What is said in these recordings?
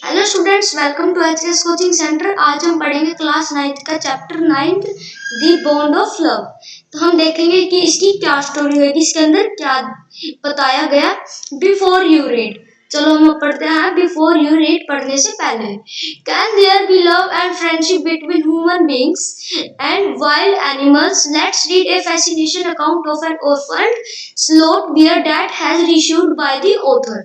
Hello students, welcome to HS coaching centre. आज हम पढ़ेंगे क्लास 9th का chapter 9 the bond of love. तो हम देखेंगे कि इसकी क्या स्टोरी होगी, इसके अंदर क्या बताया गया। बिफोर यू रीड, चलो हम पढ़ते हैं। बिफोर यू रीड पढ़ने से पहले, can there be love and friendship between human beings and wild animals? Let's read a fascination account of an orphaned sloth bear that has issued by the author.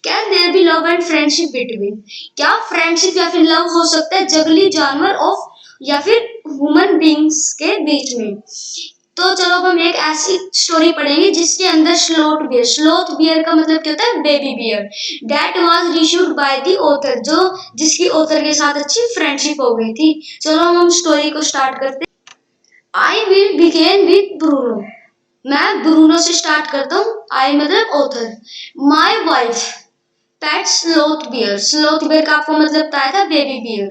Can there be love and friendship between, क्या friendship या फिर love हो सकता है जंगली जानवर of या फिर ह्यूमन बींग्स के बीच में? तो चलो अब हम एक ऐसी स्टोरी पढ़ेंगे जिसके अंदर स्लोथ बियर का मतलब क्या होता है? Baby bear. That was issued by the author, जो जिसकी ऑथर के साथ अच्छी फ्रेंडशिप हो गई थी। चलो हम स्टोरी को स्टार्ट करते हैं। I will begin with Bruno, मैं ब्रूनो से स्टार्ट करता हूँ। आई मतलब author. My wife pet sloth bear का आपको मतलब बताया था बेबी बियर,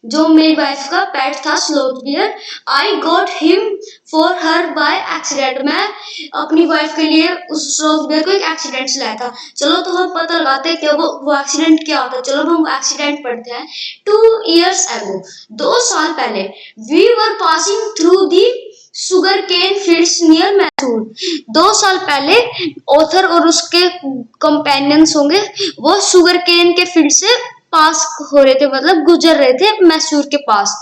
जो मेरी वाइफ का पेट था sloth beer. I got him for her by accident, मैं अपनी वाइफ के लिए उस स्लोथ बियर को एक एक्सीडेंट से लाया था। चलो तो हम पता लगाते हैं कि वो एक्सीडेंट क्या होता है। चलो हम एक्सीडेंट पढ़ते हैं। 2 years ago, 2 साल पहले, we were passing through the sugar cane fields near Mysore. 2 साल पहले ऑथर और उसके कंपेनियंस होंगे, वो शुगर केन के फील्ड से पास हो रहे थे, मतलब गुजर रहे थे मैसूर के पास।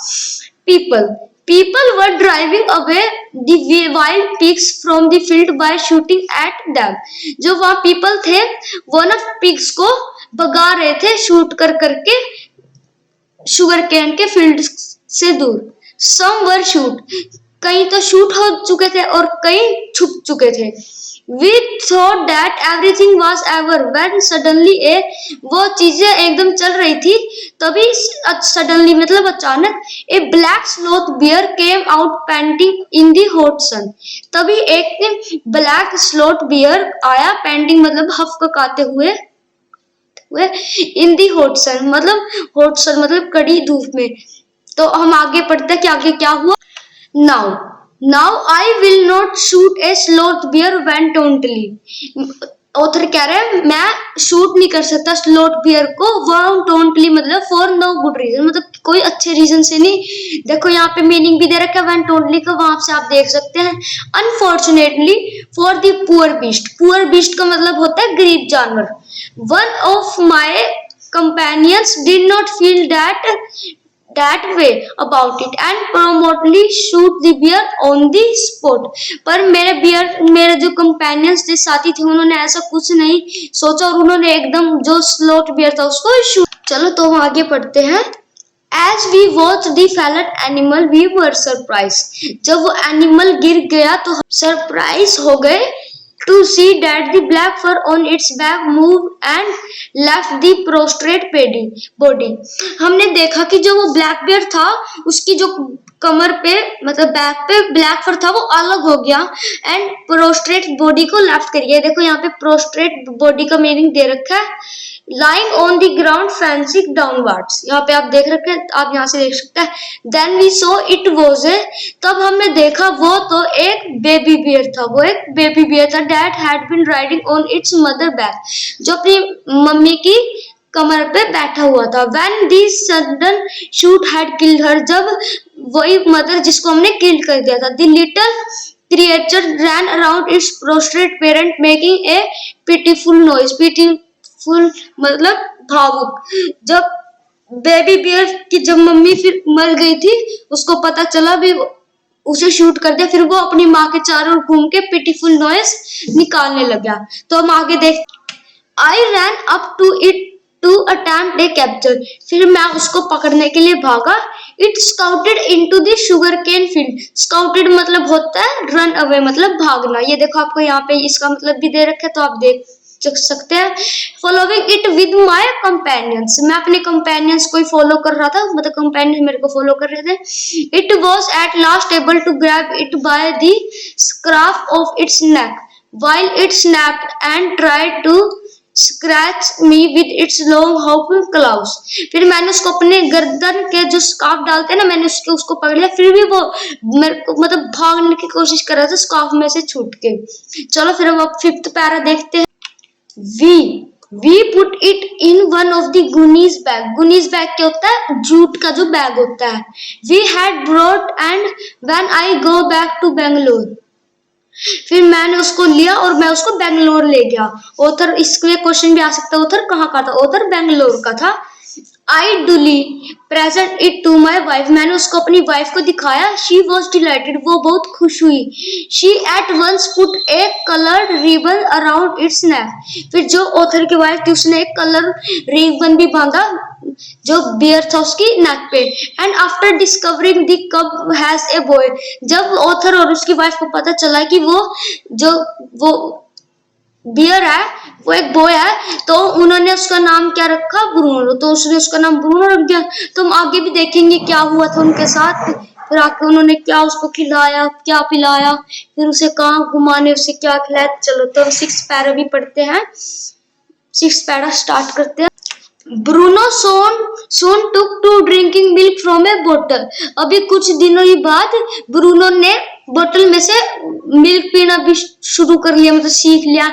People were driving away the wild pigs from the field by shooting at them. जो वहां पीपल थे वो ना पिग्स को भगा रहे थे शूट कर करके शुगर केन के फील्ड से दूर। सम वर शूट, कई तो शूट हो चुके थे और कई छुप चुके थे। We thought that everything was ever when suddenly वो चीजें एकदम चल रही थी, तभी suddenly मतलब अचानक a black sloth bear came out panting in the hot sun। तभी एक black sloth bear आया, panting मतलब हफककाते हुए in the hot sun, मतलब कड़ी धूप में। तो हम आगे पढ़ते हैं कि आगे क्या हुआ। Now I will not shoot a sloth bear wantonly। Author कह रहे हैं मैं शूट नहीं कर सकता स्लोथ बियर को wantonly, मतलब फॉर नो गुड रीजन, मतलब कोई अच्छे रीजन से नहीं। देखो यहाँ पे मीनिंग भी दे रखा है wantonly का, वहां से आप देख सकते हैं। Unfortunately for the poor beast का मतलब होता है गरीब जानवर। One of my companions did not feel that way about it and promptly shoot the bear on the spot। पर मेरे जो कंपेनियंस थे, साथी थे, उन्होंने ऐसा कुछ नहीं सोचा और उन्होंने एकदम जो स्लोथ बियर था उसको शूट। चलो तो हम आगे पढ़ते हैं। As we watched the fallen animal, we were surprised। जब वो एनिमल गिर गया तो सरप्राइज हो गए। To see that the black fur on its back moved and left the prostrate body। हमने देखा कि जो वो ब्लैक बियर था उसकी जो कमर पे मतलब बैक पे ब्लैक फर था वो अलग हो गया एंड प्रोस्ट्रेट बॉडी को लेफ्ट कर गया। देखो यहाँ पे प्रोस्ट्रेट बॉडी का मीनिंग दे रखा है। Lying on the ground facing downwards, यहाँ पे आप देख रखे हैं, आप यहाँ से देख सकते हैं। Then we saw it was a, तब हमने देखा वो तो एक बेबी बियर था, वो एक बेबी बियर था। That had been riding on its mother back, जो अपनी मम्मी की कमर पे बैठा हुआ था। When the sudden shoot had killed her, जब वही मदर जिसको हमने किल कर दिया था। The little creature ran around its prostrate parent making a pitiful noise। Full मतलब भावुक। जब बेबी बियर की जब मम्मी फिर मर गई थी, उसको पता चला भी उसे शूट कर दिया, फिर वो अपनी माँ के चारों ओर घूम के पिटीफुल नॉइस निकालने लगा। तो हम आगे देख। I ran up to it to attempt a capture, फिर मैं उसको पकड़ने के लिए भागा। It scouted into the sugar cane field. Scouted मतलब होता है रन अवे, मतलब भागना। ये देखो आपको यहाँ पे इसका मतलब भी दे रखा है, तो आप देख सकते हैं। Following it with my companions, मैं अपने कंपेनियंस को ही फॉलो कर रहा था, मतलब कंपेनियंस मेरे को फॉलो कर रहे थे। It was at last able to grab it by the scruff of its neck while it snapped and tried to scratch me with its long hopping claws। फिर मैंने उसको अपने गर्दन के जो स्कार्फ डालते हैं ना, मैंने उसको पकड़ लिया, फिर भी वो मेरे को मतलब भागने की कोशिश कर रहा था स्कार्फ में से छूट के। चलो फिर हम अब 5th पैरा देखते हैं। We we put it in one of the gunnies bag. Gunnies bag क्या होता है? जूट का जो बैग होता है। We had brought and when I go back to Bangalore. फिर मैंने उसको लिया और मैं उसको बेंगलोर ले गया। ऑथर, इसके क्वेश्चन भी आ सकता है, ऑथर कहाँ का था? ऑथर बेंगलोर का था। I duly present it to my wife. मैंने उसको अपनी वाइफ को दिखाया। शी वॉज डिलाइटेड, वो बहुत खुश हुई। She at once put a coloured ribbon around its neck. फिर जो ऑथर की वाइफ थी उसने एक कलर रिबन भी बांधा जो बियर था उसकी नेक पे। एंड आफ्टर डिस्कवरिंग द कब हैज ए बॉय। जब ऑथर और उसकी वाइफ को पता चला कि वो बियर है, वो एक बॉय है, तो उन्होंने उसका नाम क्या रखा? ब्रूनो। तो उसने उसका नाम ब्रूनो रख दिया। तो हम आगे भी देखेंगे क्या हुआ था उनके साथ। फिर आके उन्होंने क्या उसको खिलाया, क्या पिलाया, फिर उसे कहाँ घुमाने, उसे क्या खिलाया। चलो तो हम 6 पैरा भी पढ़ते हैं। 6 पैरा स्टार्ट करते हैं। Bruno soon took to drinking milk from a बोतल। अभी कुछ दिनों ही बाद ब्रूनो ने बोतल में से मिल्क पीना भी शुरू कर लिया, मतलब सीख लिया।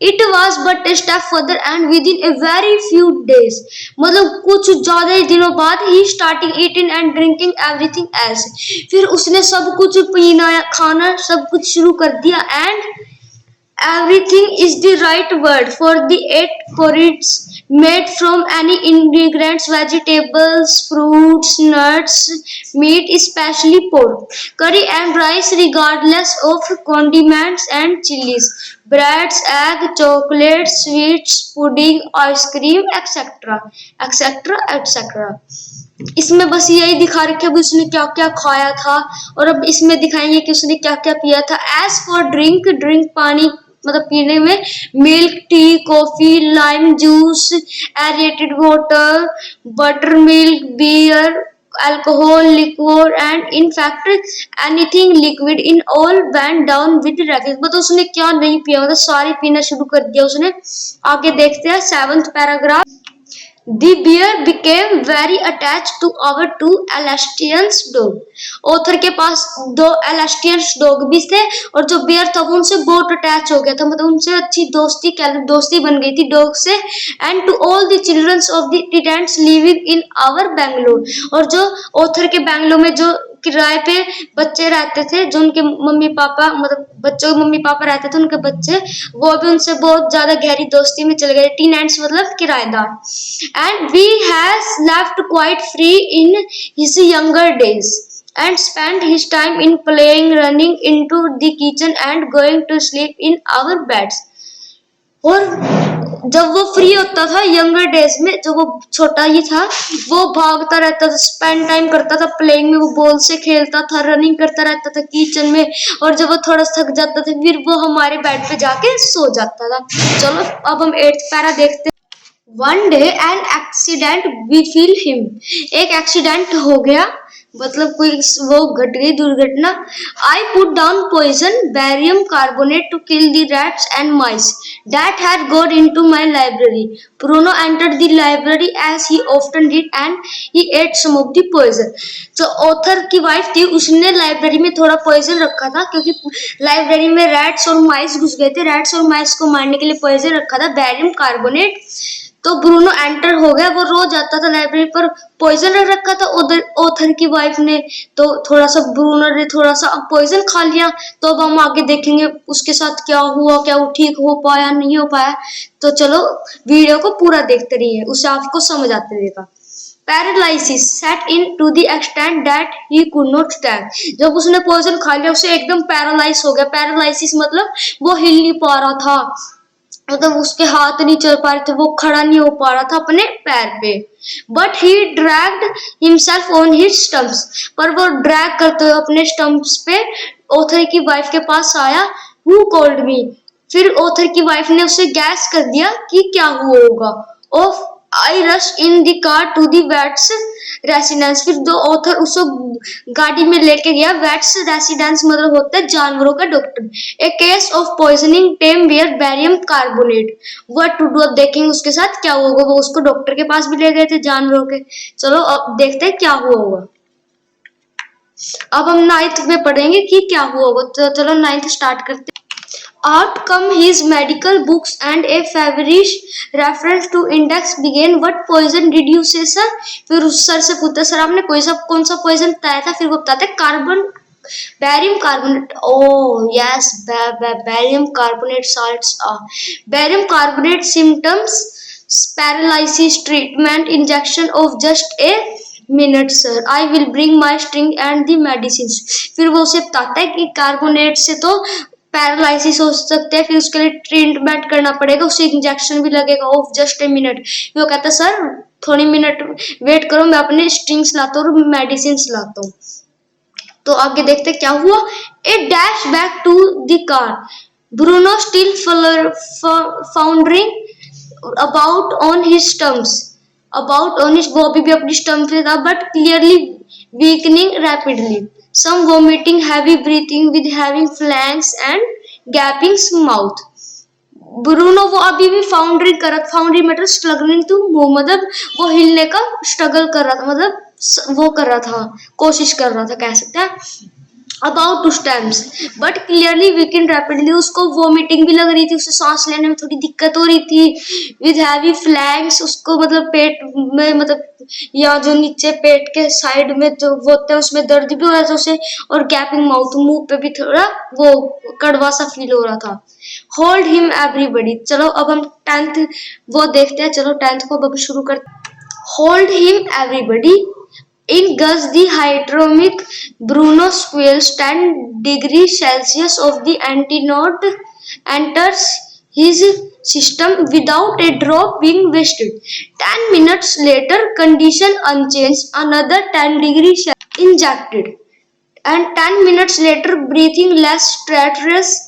It was but a step further and within a very few days. मतलब कुछ ज्यादा ही दिनों बाद ही starting eating and drinking everything else. फिर उसने सब कुछ पीना खाना सब कुछ शुरू कर दिया। And everything is the right word for the 8 porridge made from any ingredients, vegetables, fruits, nuts, meat, especially pork, curry and rice regardless of condiments and chilies, breads, egg, chocolate, sweets, pudding, ice cream, etc. etc. etc. इसमें बस यही दिखा रखा है उसने क्या क्या खाया था, और अब इसमें दिखाएंगे कि उसने क्या क्या पिया था। एज फॉर ड्रिंक, ड्रिंक पानी मतलब पीने में, milk, tea, coffee, lime juice, aerated water, butter milk, beer, alcohol, liquor and in fact anything liquid in all went down with racket। मतलब उसने क्या नहीं पिया, मतलब सारे पीना शुरू कर दिया उसने। आगे देखते हैं 7th paragraph. The bear became very attached to our 2 Alastian dog। Author के पास 2 Alastian डॉग भी थे और जो बेयर था वो उनसे बहुत अटैच हो गया था, मतलब उनसे अच्छी दोस्ती बन गई थी डॉग से। And to all the childrens of the tenants living in our Bangalore. और जो ऑथर के बेंगलोर में जो किराए पे बच्चे रहते थे, जो उनके मम्मी पापा मतलब बच्चों के मम्मी पापा रहते थे, उनके बच्चे, वो भी उनसे बहुत ज्यादा गहरी दोस्ती में चले गए। टेनेंट्स मतलब किराएदार। And we has left quite free in his younger days and spent his time in playing, running into the kitchen and going to sleep in our beds। और जब वो फ्री होता था यंगर डेज में, जब वो छोटा ही था, वो भागता रहता था, स्पेंड टाइम करता था प्लेइंग में, वो बॉल से खेलता था, रनिंग करता रहता था किचन में। और जब वो थोड़ा थक जाता था फिर वो हमारे बेड पे जाके सो जाता था। चलो अब हम 8th पैरा देखते हैं। One day an accident befell him. एक एक्सीडेंट हो गया, मतलब कोई वो घट गई दुर्घटना। I put down poison barium carbonate to kill the rats and mice that had got into my library. Bruno entered the library as he often did and he ate some of the poison. जो author की wife थी उसने library में थोड़ा poison रखा था, क्योंकि library में रैट्स और माइस घुस गए थे। रैट्स और माइस को मारने के लिए पॉइजन रखा था बैरियम कार्बोनेट। तो ब्रूनो एंटर हो गया, वो रोज आता था लाइब्रेरी पर, पॉइजन रखा था उधर ऑथर की वाइफ ने। तो थोड़ा सा ब्रूनो ने थोड़ा सा पॉइजन खा लिया। तो अब हम आगे देखेंगे उसके साथ क्या हुआ, क्या वो ठीक हो पाया नहीं हो पाया। तो चलो वीडियो को पूरा देखते रहिए, उससे आपको समझ आते रहेगा। Paralysis set in to the extent that he could not stand. जब उसने पॉइजन खा लिया उसे एकदम पैरालाइज हो गया। पैरालिसिस मतलब वो हिल नहीं पा रहा था, मतलब उसके हाथ नहीं चल पा रहे थे, वो खड़ा नहीं हो पा रहा था अपने पैर पे। But he dragged himself on his stumps. पर वो ड्रैग करते हुए अपने स्टम्प्स पे ऑथर की वाइफ के पास आया। Who called me. फिर ऑथर की वाइफ ने उसे गैस कर दिया कि क्या हुआ होगा। Off I rush in the car to the vet's residence. फिर दो ऑथर उसको गाड़ी में लेके गया। वेट्स रेसिडेंस मतलब होता है जानवरों का doctor. A case of poisoning tame where barium carbonate. What to do, अब देखेंगे उसके साथ क्या होगा। वो उसको डॉक्टर के पास भी ले गए थे जानवरों के। चलो अब देखते हैं क्या हुआ होगा। अब हम 9th में पढ़ेंगे कि क्या हुआ होगा। तो चलो 9th स्टार्ट करते हैं। Out come his medical books and a feverish reference to index began. What poison did you say, sir? फिर उस सर से पूछता, सर आपने कौन सा पॉइजन बताया था? फिर वो बताते carbon barium carbonate. Oh yes, barium carbonate salts are barium carbonate symptoms paralysis treatment injection of just a minute sir. I will bring my string and the medicines. फिर वो उसे बताता है कि कार्बोनेट से तो पैरालिसिस हो सकते हैं, फिर उसके लिए ट्रीटमेंट करना पड़ेगा, उसे इंजेक्शन भी लगेगा ऑफ जस्ट ए मिनट. वो कहता है सर थोड़ी मिनट वेट करो, मैं अपने स्ट्रिंग्स लाता हूँ और मेडिसिन लाता हूँ. तो आगे देखते क्या हुआ. A dash back to the car. Bruno still foundering about on his stumps. About on his, वो अभी भी अपनी स्टम्प पे था, but clearly weakening rapidly. Some vomiting, heavy breathing with heaving flanks and gaping mouth. Bruno वो अभी भी फाउंडरिंग कर रहा था. फाउंडरिंग मतलब स्ट्रगलिंग टू मूव, मतलब वो हिलने का स्ट्रगल कर रहा था, मतलब वो कर रहा था, कोशिश कर रहा था, कह सकते हैं. About to stamps but clearly weakened rapidly. उसको वोमिटिंग भी लग रही थी, उसे सांस लेने में थोड़ी दिक्कत हो रही थी. विद हैवी फ्लैंक्स, उसको मतलब पेट में, मतलब या जो नीचे पेट के साइड में जो वो होते हैं उसमें दर्द भी हो रहा था उसे. और गैपिंग माउथ, मुंह पे भी थोड़ा वो कड़वा सा फील हो रहा था. Hold him everybody. चलो अब हम 10th वो देखते हैं. चलो 10th को अब शुरू करते. Hold him everybody. In Gus the hydromic, Bruno squeals 10 degrees Celsius of the antidote enters his system without a drop being wasted. 10 minutes later, condition unchanged, another 10 degrees injected. And 10 minutes later, breathing less treacherous.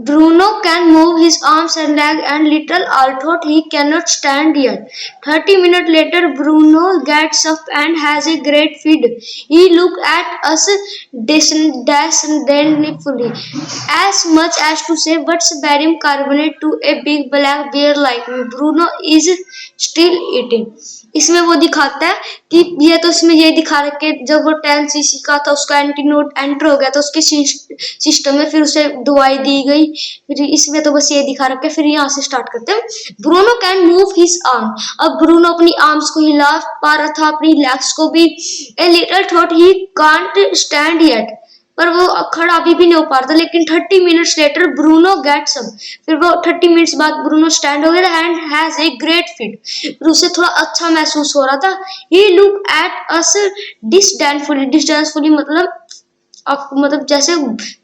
Bruno can move his arms and legs and little although he cannot stand yet. 30 minutes later, Bruno gets up and has a great feed. He looks at us disdainfully, as much as to say, what's barium carbonate to a big black bear like me? Bruno is still eating. इसमें वो दिखाता है कि ये तो इसमें ये दिखा रखे जब वो 10 cc का था उसका एंटीनोड एंटर हो गया तो उसके सिस्टम में फिर उसे दवाई दी गई. फिर इसमें तो बस ये दिखा रखे. फिर यहाँ से स्टार्ट करते हैं. Bruno can move his arm. अब ब्रूनो अपनी आर्म्स को हिला पा रहा था, अपनी लेग्स को भी. A little thought he can't stand yet. पर वो खड़ा अभी भी नहीं हो पा रहा था. लेकिन 30 minutes later Bruno gets up. फिर वो 30 मिनट्स बाद ब्रूनो स्टैंड हो गया and has a great feat. फिर उसे थोड़ा अच्छा महसूस हो रहा था. ही लुक एट अस डिस्डेनफुली मतलब आपको मतलब जैसे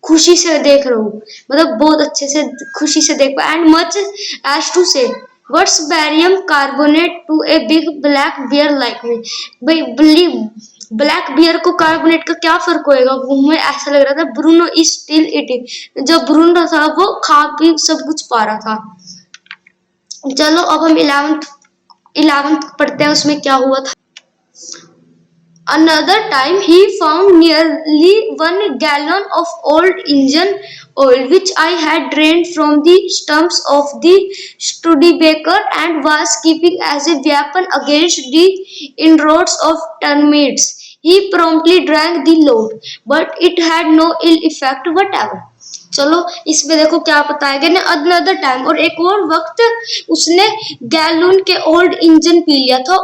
खुशी से देख रहे हो, मतलब बहुत अच्छे से खुशी से देख पा. एंड मच एज टू से What's barium carbonate to a big black bear like me? भाई ब्लैक बियर को कार्बोनेट का क्या फर्क होएगा, वो मुझे ऐसा लग रहा था. Bruno is still eating. जब ब्रूनो था वो खा पी सब कुछ पा रहा था. चलो अब हम 11th पढ़ते हैं, उसमें क्या हुआ था. Another time he found nearly 1 gallon of old engine oil which I had drained from the stumps of the Studebaker and was keeping as a weapon against the inroads of termites. He promptly drank the load, but it had no ill effect whatever. चलो इसमें देखो क्या बताया गया ना. Another time, और एक और वक्त उसने गैलन के ओल्ड इंजन पी लिया था.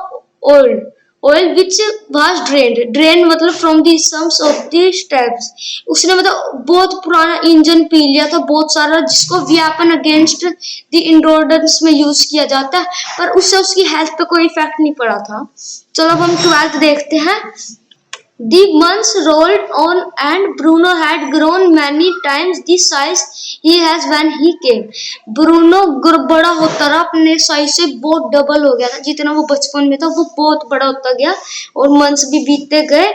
oil which was drained मतलब from the stumps of the steps. उसने मतलब बहुत पुराना इंजन पी लिया था, बहुत सारा, जिसको वेपन अगेंस्ट द इंडोर्डेंस में यूज किया जाता है, पर उससे उसकी हेल्थ पे कोई इफेक्ट नहीं पड़ा था. चलो अब हम 12th देखते हैं. The months rolled on and Bruno had grown many times the size he has when he came. Bruno बड़ा होता रहा, अपने साइज से बहुत डबल हो गया था. जितना वो बचपन में था वो बहुत बड़ा होता गया और मंथ्स भी बीतते गए.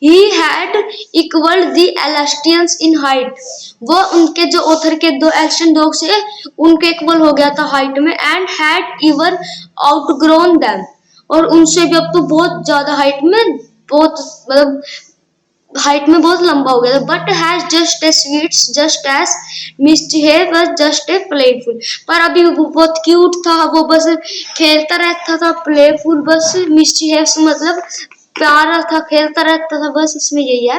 He had equaled the Elastians in height. वो उनके जो ऑथर के 2 एल्स्टियन डॉग्स है उनके इक्वल हो गया था हाइट में. And had even outgrown them. और उनसे भी अब तो बहुत ज्यादा हाइट में, बहुत मतलब हाइट में बहुत लंबा हो गया था. But has just a sweets just as mischievous just a playful. पर अभी वो बहुत क्यूट था, वो बस खेलता रहता था, प्लेफुल बस. मिस्टीवियस मतलब प्यारा था, खेलता रहता था, बस इसमें यही है।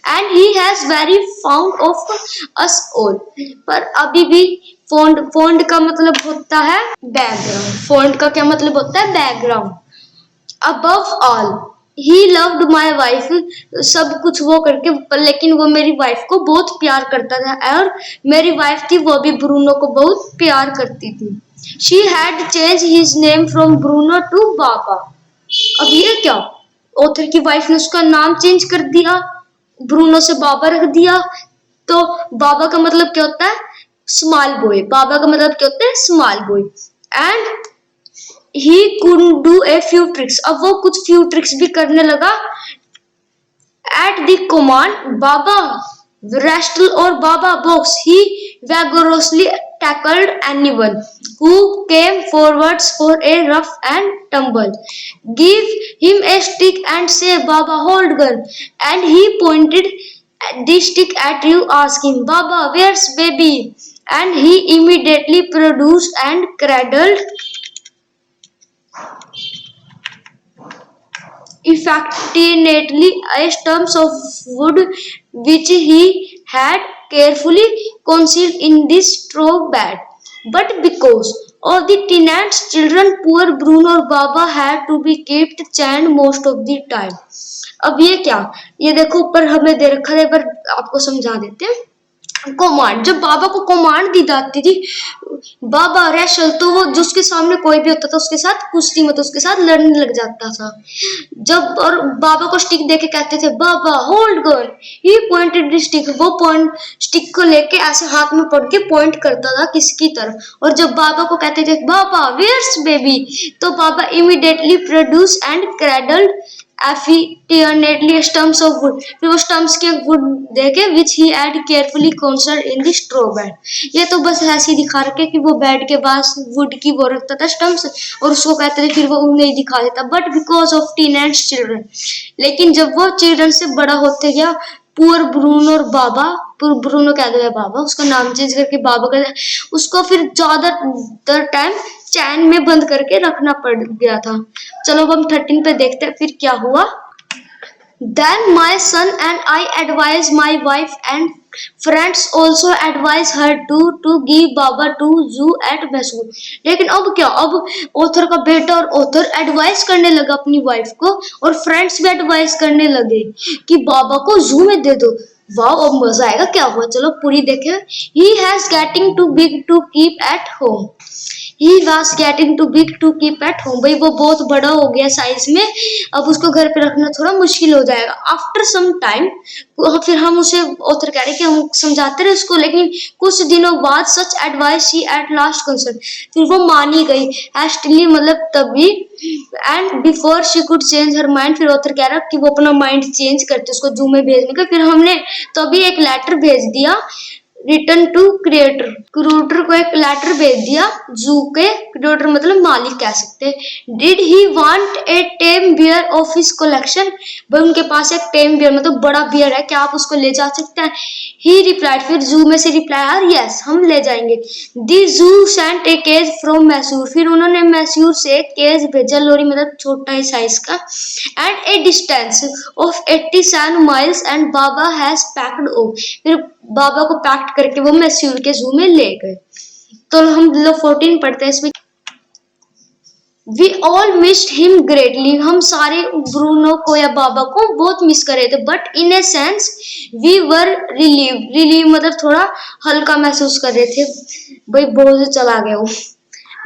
And he has very found of us all. पर अभी भी फॉन्ड का मतलब होता है बैकग्राउंड। फॉन्ड का क्या मतलब होता है? Background. Above all he loved my wife. सब कुछ वो करके, लेकिन वो मेरी वाइफ को बहुत प्यार करता था, और मेरी वाइफ थी वो भी ब्रूनो को बहुत प्यार करती थी। She had change his name from Bruno to Baba. अब ये क्या, ऑथर की वाइफ ने उसका नाम चेंज कर दिया, ब्रूनो से बाबा रख दिया। तो बाबा का मतलब क्या होता है? Small boy. बाबा का मतलब क्या होता है? Small boy. And he couldn't do a few tricks। अब वो कुछ few tricks भी करने लगा। At the command Baba wrestle or Baba box, he vigorously tackled anyone who came forwards for a rough and tumble. Give him a stick and say, Baba, hold gun. And he pointed the stick at you, asking, Baba, where's baby? And he immediately produced and cradled affectionately a stump of wood which he had carefully concealed in the straw bed. But because of the tenant's children, poor Bruno और बाबा had to be kept chained most of the time। अब ये क्या, ये देखो ऊपर हमें दे रखा है, पर आपको समझा देते हैं। कमांड, जब बाबा को कमांड दी जाती थी, बाबा रेशल, तो वो जिसके सामने कोई भी होता था उसके साथ कुश्ती में, तो उसके साथ लड़ने लग जाता था। जब और बाबा को स्टिक देके कहते थे, Baba hold gun. He pointed the stick. वो पॉइंट स्टिक को लेके ऐसे हाथ में पकड़ के पॉइंट करता था किसकी तरफ। और जब बाबा को कहते थे, बाबा वेयर्स बेबी, तो Baba immediately produce and cradled affectionately stumps of wood। फिर वो स्टम्प्स के वुड देके which he had carefully concealed in the straw bed। ये तो बस ऐसे ही दिखा रखे कि वो बेड के पास वुड की वो रखता था स्टम्प्स, और उसको कहते थे, फिर वो उन्हें ही दिखा देता। But because of teenage children, लेकिन जब वो चिल्ड्रन से बड़ा होते गया, पुअर ब्रूनो और बाबा, ब्रूनो कह दो या बाबा, उसका नाम चेंज करके बाबा कर दिया, उसको फिर ज्यादातर टाइम चैन में बंद करके रखना पड़ गया था। चलो अब हम 13 पे देखते हैं फिर क्या हुआ। Then my son and I advise my wife and friends also advise her to give Baba to zoo at Mysore। लेकिन अब क्या, अब ऑथर का बेटा और ऑथर एडवाइस करने लगा अपनी वाइफ को, और फ्रेंड्स भी एडवाइस करने लगे कि बाबा को जू में दे दो। वाह, अब मजा आएगा। क्या हुआ, चलो पूरी देखें। He has getting too big to keep at home। He was getting too big to keep at home। भाई वो बहुत बड़ा हो गया साइज में, अब उसको घर पे रखना थोड़ा मुश्किल हो जाएगा। आफ्टर सम टाइम, फिर हम उसे ऑथर कह रहे कि हम समझाते रहे उसको, लेकिन कुछ दिनों बाद सच advice she at last concern, फिर वो मानी गई हैस्टिली, मतलब तभी। And before she could change her mind, फिर ऑथर कह रहा कि वो अपना माइंड चेंज करते उसको जू में भेजने का। फिर हमने तभी एक लेटर भेज दिया, रिटर्न टू क्रिएटर, क्रूटर को एक लेटर भेज दिया, जू के क्रिएटर मतलब मालिक कह सकते हैं। Did he want a tame bear of his collection. भाई उनके पास एक टेम बियर मतलब बड़ा बियर है, क्या आप उसको ले जा सकते हैं? ही रिप्लाइड, फिर जू में से रिप्लाई आया, यस हम ले जाएंगे। The zoo sent a cage from Mysore, फिर उन्होंने मैसूर से एक केज भेजा, लोरी मतलब छोटा ही साइज का। And A distance of 87 miles and Baba has packed of, फिर बाबा को पैक्ट करके वो मैसूर के जू में ले गए। तो हम लोग 14 पढ़ते हैं इसमें। We all missed him greatly। हम सारे ब्रूनो को या बाबा को बहुत मिस कर रहे थे। But in a sense we were relieved। Relieved मतलब थोड़ा हल्का महसूस कर रहे थे, भाई बोझ चला गया वो।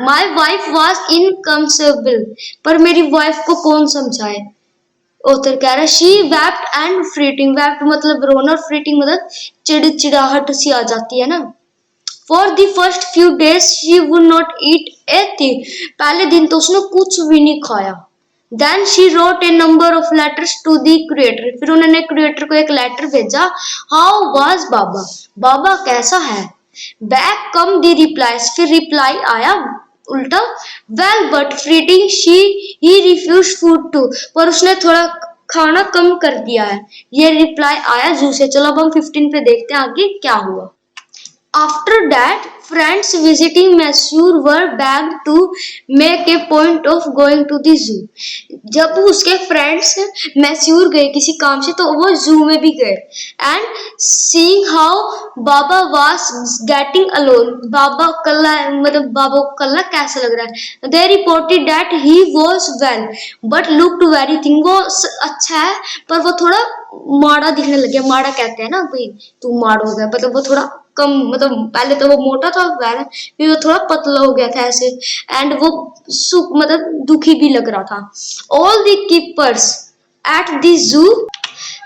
My wife was inconsolable। पर मेरी वाइफ को कौन समझाए? ऑथर कह रहा है, she wept and fretting। wept मतलब रोना, और fretting मतलब चिड़चिड़ाहट सी आ जाती है ना। For the first few days she would not eat a thing। पहले दिन तो उसने कुछ भी नहीं खाया। Then she wrote a number of letters to the creator। फिर उन्होंने क्रिएटर को एक लेटर भेजा। How was बाबा, बाबा कैसा है? Back come the replies। फिर रिप्लाई आया उल्टा, well but fretting he refuse food too. पर उसने थोड़ा खाना कम कर दिया है। ये रिप्लाई आया जू से। चलो अब हम 15 पे देखते हैं आगे क्या हुआ। After that friends visiting Mysore were begged to make a point of going to the zoo. जब उसके फ्रेंड्स मैसूर गए किसी काम से तो वो जू में भी गए and seeing how Baba was getting alone, बाबा कल्ला मतलब बाबा को कल्ला कैसा लग रहा है. They reported that he was well but looked very thin. वो अच्छा है पर वो थोड़ा माड़ा दिखने लग गया. माड़ा कहते हैं ना भाई तू माड़ हो गया, मतलब वो थोड़ा कम, मतलब पहले तो वो मोटा था फिर वो थोड़ा पतला हो गया था ऐसे एंड वो मतलब दुखी भी लग रहा था. All the keepers at the zoo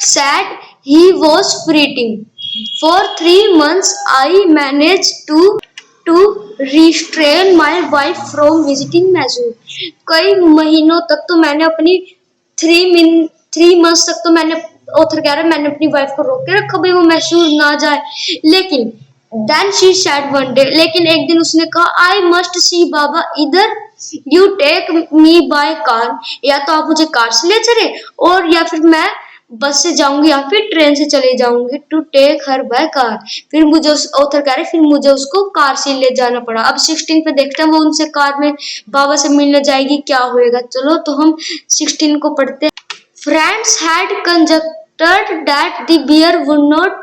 said he was fretting. For 3 months I managed to restrain my wife from visiting Mysore. कई महीनों तक तो मैंने अपनी 3 months तक तो मैंने ऑथर कह रहा है मैंने अपनी वाइफ को रोक के रखा भाई वो मैसूर ना जाए. लेकिन then she said one day, लेकिन एक दिन उसने कहा I must see बाबा, इधर you take me by car, या तो आप मुझे कार से ले चले और या फिर मैं बस से जाऊंगी या फिर ट्रेन से चले जाऊंगी. To take her by car. फिर मुझे उस ऑथर कह रहे फिर मुझे उसको कार से ले जाना पड़ा. अब 16 पे देखते हैं वो उनसे कार में बाबा से मिलने जाएगी क्या होएगा. चलो तो हम 16 को पढ़ते हैं. Friends had conjectured that the bear would not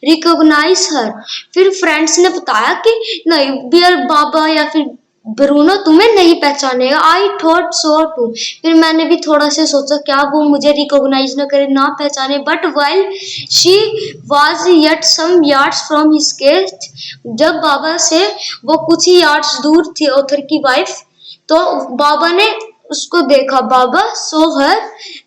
recognize her. फिर फ्रेंड्स ने बताया कि नहीं बियर बाबा या फिर ब्रूनो तुम्हें नहीं पहचानेगा. I thought so to. फिर मैंने भी थोड़ा सा सोचा क्या वो मुझे रिकॉग्नाइज ना करे ना पहचाने. But while she was yet some yards from his cage, जब बाबा से वो कुछ ही यार्ड्स दूर थी ऑथर की वाइफ तो बाबा ने उसको देखा. बाबा सो हर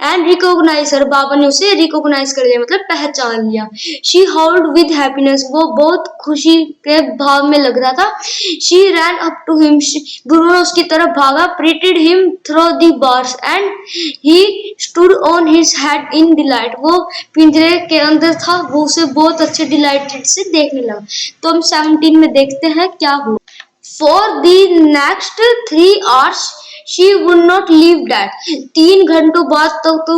एंड रिकॉग्नाइज हर. बाबा ने उसे रिकॉग्नाइज कर लिया मतलब पहचान लिया. She howled with happiness. वो बहुत खुशी के भाव में लग रहा था. She ran up to him. Bruno उसकी तरफ भागा. Greeted him through the bars and he stood on his head in delight. वो पिंजरे के अंदर था वो उसे बहुत अच्छे डिलाइटेड से देखने लगा. तो हम 17 में देखते हैं क्या हुआ. For the next 3 hours she would not leave that. 3 घंटों बाद तक तो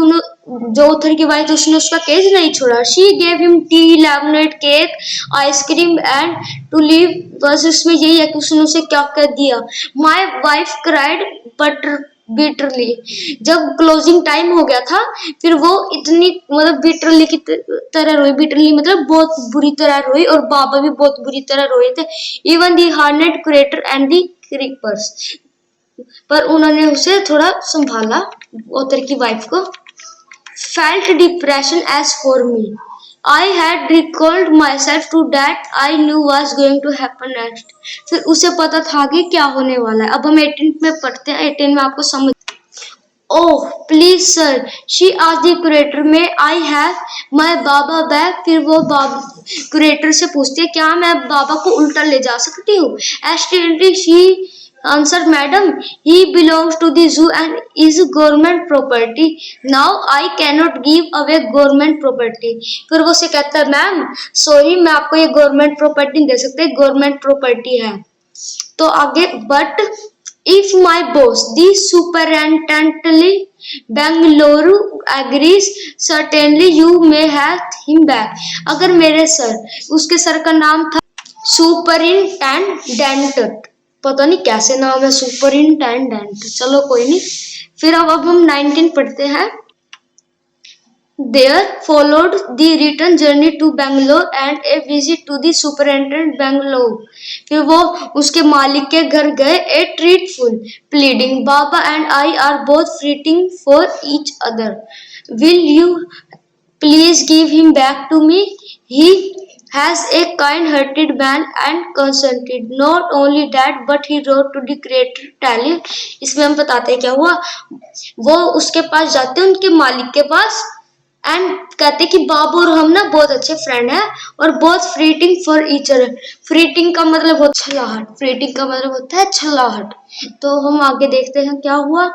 जो ऑथर की वाइफ उसने उसका केज नहीं छोड़ा. She gave him tea, lemonade, cake, ice cream and to leave. बस उसमें यही है कि उसने उसे क्या कर दिया. My wife cried bitterly. जब क्लोजिंग टाइम हो गया था फिर वो इतनी मतलब बिटरली की तरह रोई. बिटरली मतलब बहुत बुरी तरह रोई और बाबा भी बहुत बुरी तरह रोए थे. Even the harned curator and the creepers. पर उन्होंने उसे थोड़ा संभाला ऑथर की वाइफ को. Felt depression as for me. I had recalled myself to that I knew was going to happen next. फिर उसे पता था कि क्या होने वाला है. अब हम 18 में पढ़ते हैं. 18 में आपको समझ. Oh please sir, she asked the curator, may I have my Baba back. फिर वो क्यूरेटर से पूछती है क्या मैं बाबा को उल्टा ले जा सकती हूँ. Accidentally she answered, madam, he belongs to the zoo and is government property. Now I cannot give away government property. फिर वो से कहता है मैम सॉरी मैं आपको ये गवर्नमेंट प्रॉपर्टी नहीं दे सकते, गवर्नमेंट प्रॉपर्टी है. तो आगे but if my boss the superintendent Bangalore agrees, certainly you may have him back. अगर मेरे सर, उसके सर का नाम था सुपरिंटेंडेंट, पता नहीं कैसे नाम है सुपरिंटेंडेंट, चलो कोई नहीं. फिर अब हम 19 पढ़ते हैं. There followed the return journey to Bangalore and a visit to the superintendent Bangalore. फिर वो उसके मालिक के घर गए. A treatful pleading. Baba and I are both fretting for each other. Will you please give him back to me? He has a kind-hearted man and consented. Not only that, but he wrote to the creator telling. इसमें हम बताते हैं क्या हुआ. वो उसके पास जाते हैं उनके मालिक के पास एंड कहते कि बाबू और हम ना बहुत अच्छे फ्रेंड हैं और बहुत फ्रीटिंग फॉर ईच अदर. फ्रीटिंग का मतलब होता है छलाहट. फ्रीटिंग का मतलब होता है छलाहट. तो हम आगे देखते हैं क्या हुआ.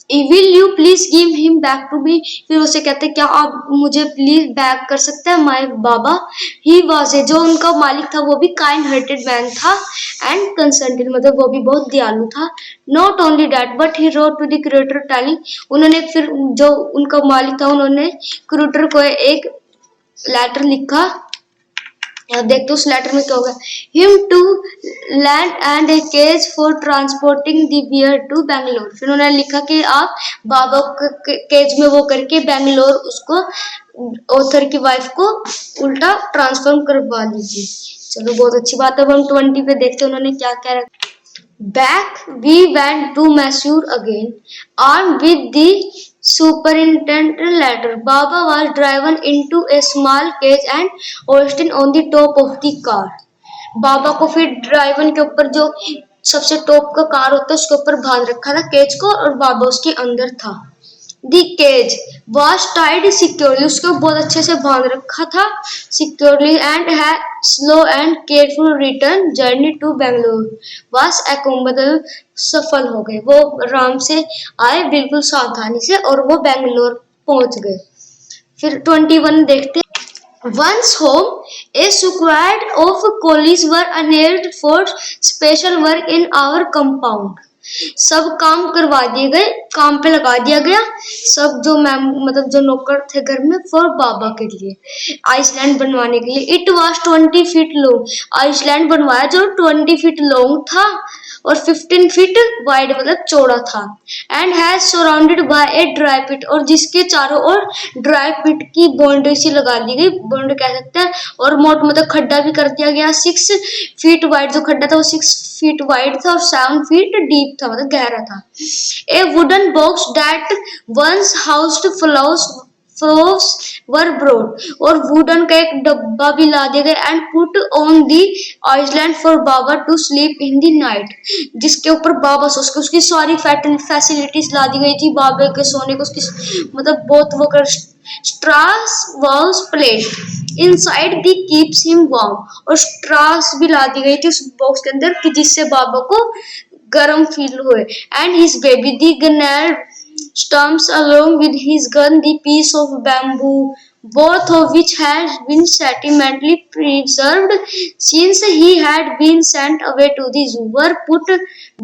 Will you please give him back to me? फिर उसे कहते क्या आप मुझे प्लीज बैक कर सकते हैं my Baba. He was a, जो उनका मालिक था वो भी काइंड हार्टेड मैन था एंड कंसेंटेड मतलब वो भी बहुत दयालु था. Not only that but he wrote to the curator telling. उन्होंने फिर जो उनका मालिक था उन्होंने क्यूरेटर को एक लेटर लिखा अब देखते उस लेटर में क्या होगा। Him to land and a cage for transporting the bear to Bangalore. फिर उन्होंने लिखा कि आप बाबा केज में वो करके बैंगलोर उसको ऑथर की वाइफ को उल्टा ट्रांसफॉर्म करवा लीजिए। चलो बहुत अच्छी बात है। अब हम 20 पे देखते हैं उन्होंने क्या क्या रखा। Back we went to Mysore again, armed with the superintendent letter. Baba was driven into a small cage and hoisted on the top of the car. बाबा को फिर ड्राइवन के ऊपर जो सबसे टॉप का कार होता है उसके ऊपर बांध रखा था केज को, और बाबा उसके अंदर था। The cage was tied securely. उसको बहुत अच्छे से बांध रखा था securely and had slow and careful return journey to Bangalore was accomplished. सफल हो गए, वो आराम से आए बिल्कुल सावधानी से और वो बेंगलोर पहुंच गए। फिर 21 देखते। Once home, a squad of coolies were unhired for special work in our compound. सब काम करवा दिए गए, काम पे लगा दिया गया सब जो मैम मतलब जो नौकर थे घर में फॉर बाबा के लिए आइसलैंड बनवाने के लिए। It was 20 feet long. Island बनवाया जो 20 फीट लॉन्ग था और 15 फीट वाइड मतलब चौड़ा था। And has surrounded by a dry pit, और जिसके चारों ओर ड्राई पिट की बाउंड्री सी लगा दी गई, बाउंड्री कह सकते हैं, और मोट मतलब खड्डा भी कर दिया गया। 6 फीट वाइड जो खड्डा था वो 6 फीट वाइड था और 7 फीट डीप था मतलब गहरा था। A wooden box that once housed flowers were brought, और वुडन का एक डब्बा भी ला दिया गया। And put on the island for Baba to sleep in the night, जिसके ऊपर बाबा सो सके। उसकी सारी फैसिलिटीज ला दी गई थी बाबा के सोने को, उसकी मतलब बहुत वो कर straws was placed inside the keeps him warm, और स्ट्रास भी ला दी गई थी उस बॉक्स के अंदर कि जिससे बाबा को गर्म फील हुए। And his baby the gunner stumps along with his gun the piece of bamboo, both of which had been sentimentally preserved since he had been sent away to the zoo, were put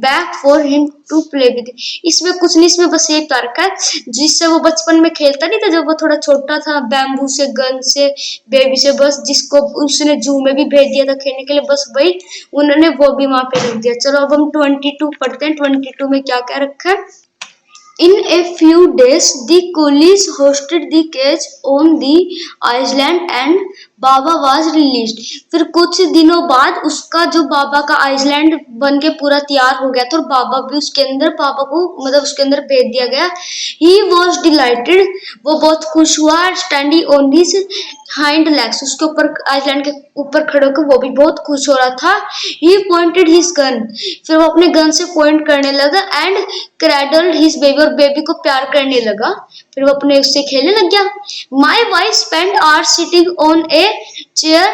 back for him to play with. इसमें कुछ नहीं, इसमें बस एक रखा है जिससे वो बचपन में खेलता नहीं था जब वो थोड़ा छोटा था, बैम्बू से, गन से, बेबी से, बस जिसको उसने जू में भी भेज दिया था खेलने के लिए, बस वही उन्होंने वो भी वहां पे रख दिया। चलो अब हम 22 पढ़ते हैं। 22 में क्या क्या रखा है। In a few days, the coolies hoisted the cage on the island and Baba was released. फिर कुछ दिनों बाद उसका जो बाबा का आइसलैंड बन के पूरा तैयार हो गया था और बाबा भी उसके अंदर, बाबा को मतलब उसके अंदर भेज दिया गया। He was delighted. वो बहुत खुश हुआ। Standing on his hind legs, उसके ऊपर आइसलैंड के ऊपर खड़े होकर वो भी बहुत खुश हो रहा था। He pointed his gun. फिर वो अपने गन से पॉइंट करने लगा। And cradled his baby, और बेबी को प्यार करने लगा। फिर वो अपने उससे खेलने लग गया। My wife spent hours sitting on a chair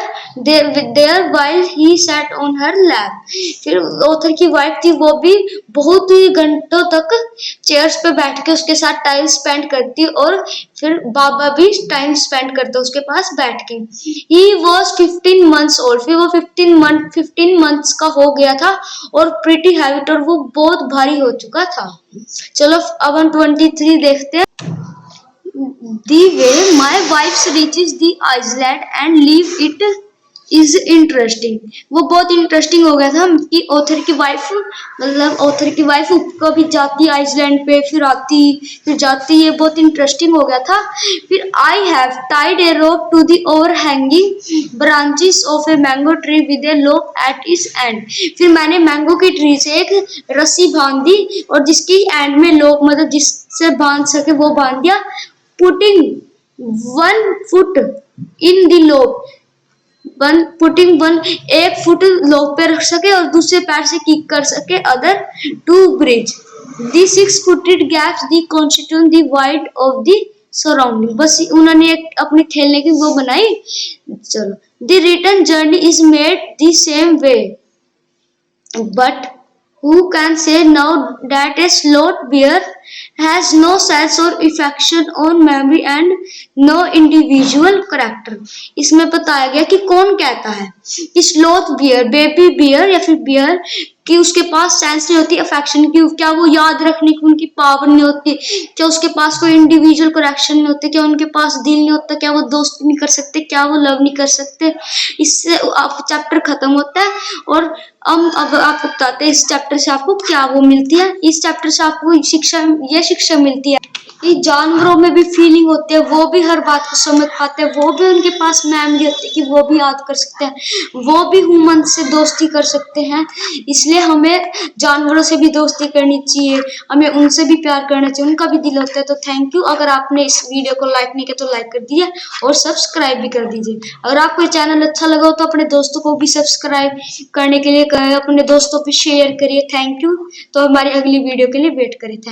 there while he sat on her lap. फिर ऑथर की वाइफ थी वो भी बहुत ही घंटों तक चेयर्स पे बैठ के उसके साथ टाइम स्पेंड करती, और फिर बाबा भी टाइम स्पेंड करता उसके पास बैठ के। He was 15 months old. फिर वो 15 months का हो गया था और pretty heavy, और वो बहुत भारी हो चुका था। चलो अब हम 23 देखते हैं। The way my wife reaches the island and leave it is interesting. वो बहुत इंटरेस्टिंग हो गया था कि ऑथर की वाइफ मतलब ऑथर की वाइफ कभी जाती आइसलैंड पे फिर आती फिर जाती, ये बहुत इंटरेस्टिंग हो गया था। फिर I have tied a rope to the overhanging branches of a mango tree with a loop at its end. फिर मैंने मैंगो की ट्री से एक रस्सी बांध दी और जिसकी एंड में लोप मतलब जिससे बांध सके वो बांध दिया। Putting one foot in the loop, putting one, एक फुट लोक पे रख सके और दूसरे पैर से किक कर सके। Other to bridge the 6-footed gaps the constitute the wide of the surrounding. बस उन्होंने एक अपने खेलने की वो बनाई। चलो the return journey is made the same way, but who can say now that a slot bear has no sense और affection on memory and no individual character. इसमें बताया गया कि कौन कहता है कि स्लोथ बियर, बेबी बियर या फिर बियर कि उसके पास सेंस नहीं होती अफेक्शन की, क्या वो याद रखने की उनकी पावर नहीं होती, क्या उसके पास कोई इंडिविजुअल करेक्शन नहीं होते, क्या उनके पास दिल नहीं होता, क्या वो दोस्ती नहीं कर सकते, क्या वो लव नहीं कर सकते। इससे चैप्टर खत्म होता है और हम अब आपको बताते हैं इस चैप्टर से आपको क्या वो मिलती है। इस चैप्टर से आपको शिक्षा, ये शिक्षा मिलती है कि जानवरों में भी फीलिंग होती है, वो भी हर बात को समझ पाते हैं, वो भी उनके पास मेमोरी होती है कि वो भी याद कर सकते हैं, वो भी ह्यूमन से दोस्ती कर सकते हैं। इसलिए हमें जानवरों से भी दोस्ती करनी चाहिए, हमें उनसे भी प्यार करना चाहिए, उनका भी दिल होता है। तो थैंक यू। अगर आपने इस वीडियो को लाइक नहीं किया तो लाइक कर दीजिए और सब्सक्राइब भी कर दीजिए। अगर आपको ये चैनल अच्छा लगा हो तो अपने दोस्तों को भी सब्सक्राइब करने के लिए अपने दोस्तों पे शेयर करिए। Thank you. तो हमारी अगली वीडियो के लिए वेट करें। Thank you.